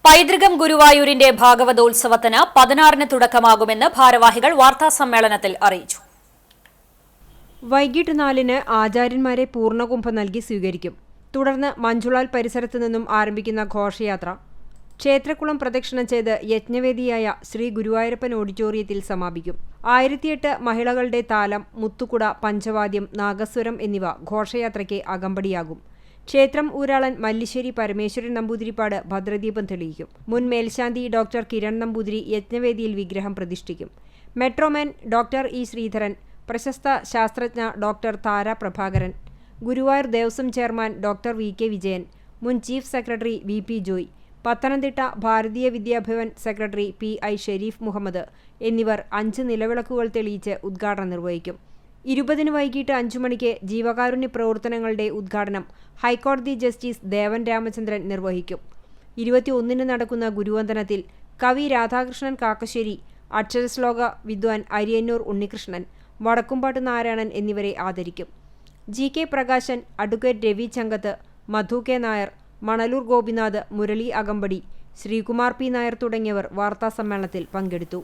പൈതൃകം ഗുരുവായൂരിന്റെ ഭാഗവതോത്സവത്തിന് 16-ന് തുടക്കമാകുമെന്ന് ഭാരവാഹികൾ വാർത്താസമ്മേളനത്തിൽ അറിയിച്ചു. വൈകിട്ട് 4-ന് ആചാര്യന്മാരെ പൂർണ്ണകുംഭം നൽകി സ്വീകരിക്കും. തുടർന്ന് മഞ്ജുളാൽ പരിസരത്തു നിന്നും ആരംഭിക്കുന്ന ഘോഷയാത്ര ക്ഷേത്രക്കുളം പ്രദക്ഷിണം ചെയ്ത് യജ്ഞവേദിയായ ശ്രീ ഗുരുവായൂരപ്പൻ ഓഡിറ്റോറിയത്തിൽ സമാപിക്കും. 1008 മഹിളകളുടെ താലം, മുത്തുകുട, പഞ്ചവാദ്യം, നാഗസ്വരം എന്നിവ ഘോഷയാത്രയ്ക്ക് അകമ്പടിയാകും. ക്ഷേത്രം ഊരാളൻ മല്ലിശ്ശേരി പരമേശ്വരൻ നമ്പൂതിരിപ്പാട് ഭദ്രദീപം തെളിയിക്കും. മുൻ മേൽശാന്തി ഡോക്ടർ കിരൺ നമ്പൂതിരി യജ്ഞവേദിയിൽ വിഗ്രഹം പ്രതിഷ്ഠിക്കും. മെട്രോമാൻ ഡോക്ടർ ഇ ശ്രീധരൻ, പ്രശസ്ത ശാസ്ത്രജ്ഞ doctor Thara Prabhakaran, Guruvayur Devaswom chairman doctor V K Vijayan, മുൻ chief secretary V P Joy, Pathanamthitta Bharatiya Vidyabhavan secretary P I Sherif Muhammad എന്നിവർ 5 നിലവിളക്കുകൾ തെളിയിച്ച് ഉദ്ഘാടനം നിർവഹിക്കും. 20-ന് വൈകിട്ട് 5 മണിക്ക് ജീവകാരുണ്യ പ്രവർത്തനങ്ങളുടെ ഉദ്ഘാടനം ഹൈക്കോടതി ജസ്റ്റിസ് ദേവൻ രാമചന്ദ്രൻ നിർവഹിക്കും. 21-ന് നടക്കുന്ന ഗുരുവന്ദനത്തിൽ കവി രാധാകൃഷ്ണൻ കാക്കശ്ശേരി, അക്ഷരശ്ലോക വിദ്വാൻ അരിയന്നൂർ ഉണ്ണികൃഷ്ണൻ, വടക്കുംപാട്ട് നാരായണൻ എന്നിവരെ ആദരിക്കും. G K Prakashan, advocate Ravi Changath, Madhu K Nair, Manalur Gopinath, Murali Akambadi, Sreekumar P Nair തുടങ്ങിയവർ വാർത്താസമ്മേളനത്തിൽ പങ്കെടുത്തു.